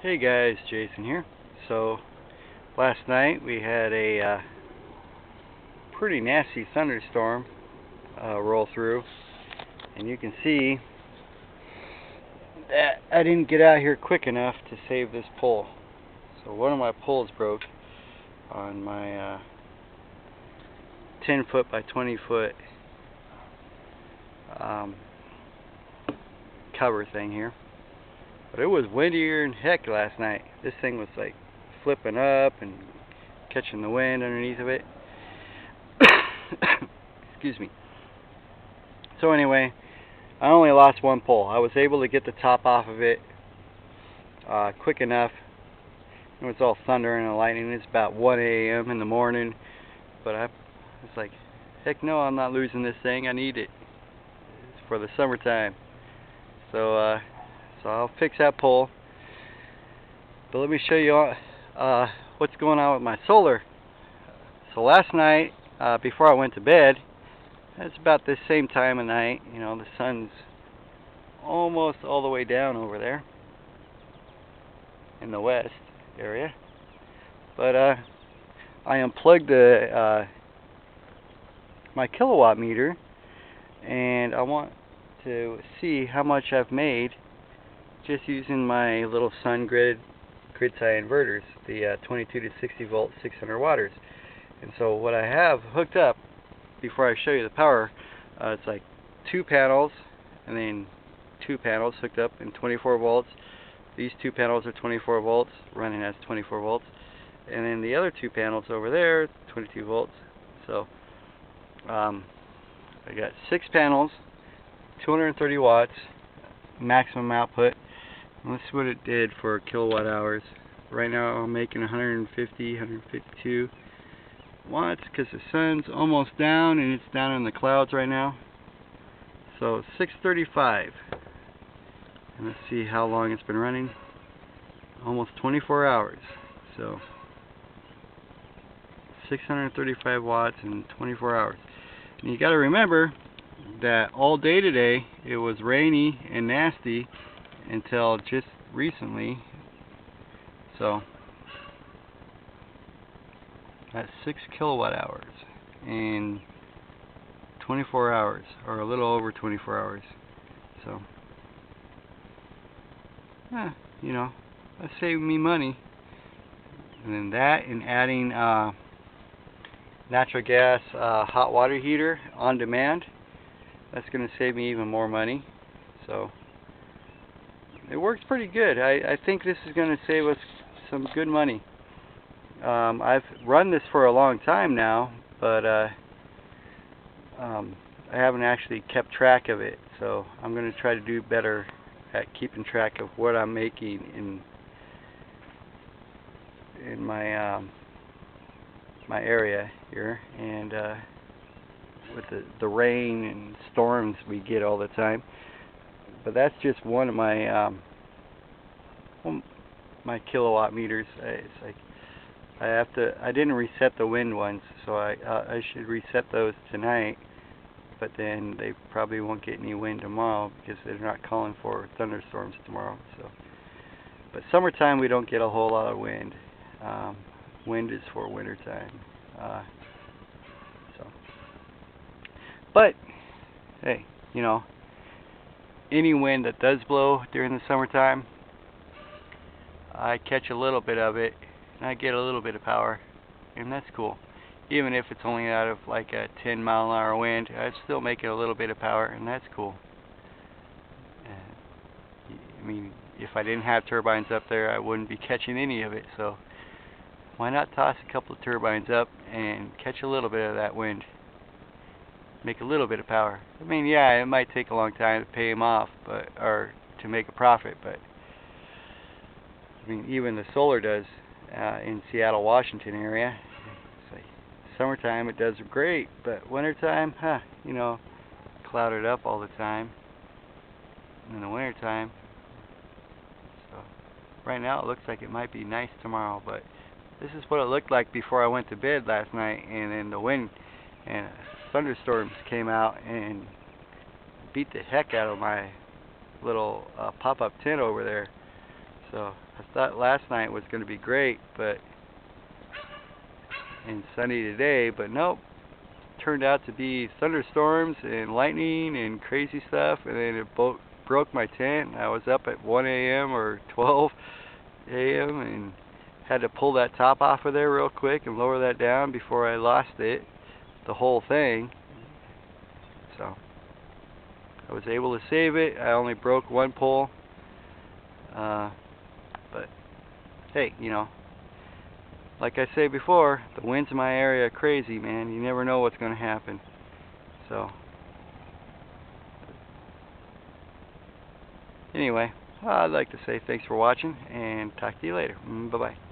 Hey guys, Jason here. So last night we had a pretty nasty thunderstorm roll through, and you can see that I didn't get out here quick enough to save this pole. So one of my poles broke on my 10 foot by 20 foot um, cover thing here. But it was windier than heck last night. This thing was like flipping up and catching the wind underneath of it. Excuse me. So anyway, I only lost one pole. I was able to get the top off of it quick enough. It was all thunder and lightning. It's about 1 a.m. in the morning. But I was like, heck no, I'm not losing this thing. I need it. It's for the summertime. So I'll fix that pole. But let me show you what's going on with my solar. So last night, before I went to bed, it's about this same time of night. You know, the sun's almost all the way down over there in the west area. But I unplugged my kilowatt meter, and I want to see how much I've made just using my little sun grid tie inverters, the 22 to 60 volt 600 watters. And so what I have hooked up, before I show you the power, it's like two panels and then two panels hooked up in 24 volts. These two panels are 24 volts, running as 24 volts. And then the other two panels over there, 22 volts. So I got 6 panels, 230 watts maximum output. Let's see what it did for kilowatt hours. Right now I'm making 152 watts because the sun's almost down and it's down in the clouds right now. So 635. And let's see how long it's been running. Almost 24 hours. So 635 watts in 24 hours. And you got to remember that all day today it was rainy and nasty until just recently. So that's 6 kilowatt hours in 24 hours, or a little over 24 hours. So you know, that saved me money. And then that, and adding natural gas hot water heater on demand, that's going to save me even more money. So it works pretty good. I think this is going to save us some good money. I've run this for a long time now, but I haven't actually kept track of it. So I'm going to try to do better at keeping track of what I'm making in my my area here, and with the rain and storms we get all the time. But that's just one of my my kilowatt meters. It's like I didn't reset the wind ones, so I should reset those tonight. But then they probably won't get any wind tomorrow because they're not calling for thunderstorms tomorrow. So, but summertime we don't get a whole lot of wind. Wind is for wintertime. But hey, you know, any wind that does blow during the summertime, I catch a little bit of it, and I get a little bit of power, and that's cool. Even if it's only out of like a 10-mile-an-hour wind, I still make it a little bit of power, and that's cool. I mean, if I didn't have turbines up there, I wouldn't be catching any of it, so why not toss a couple of turbines up and catch a little bit of that wind? Make a little bit of power. I mean, yeah, it might take a long time to pay them off, or to make a profit, but I mean, even the solar does in Seattle, Washington area. It's like summertime it does great, but wintertime, you know, clouded up all the time in the wintertime. So right now it looks like it might be nice tomorrow, but this is what it looked like before I went to bed last night, and then the wind and thunderstorms came out and beat the heck out of my little pop-up tent over there. So I thought last night was going to be great, and sunny today, but nope. Turned out to be thunderstorms and lightning and crazy stuff, and then it broke my tent. I was up at 1 a.m. or 12 a.m. and had to pull that top off of there real quick and lower that down before I lost it, the whole thing. So I was able to save it. I only broke one pole, but hey, you know, like I say before, the winds in my area are crazy, man. You never know what's going to happen. So anyway, I'd like to say thanks for watching and talk to you later. Bye-bye.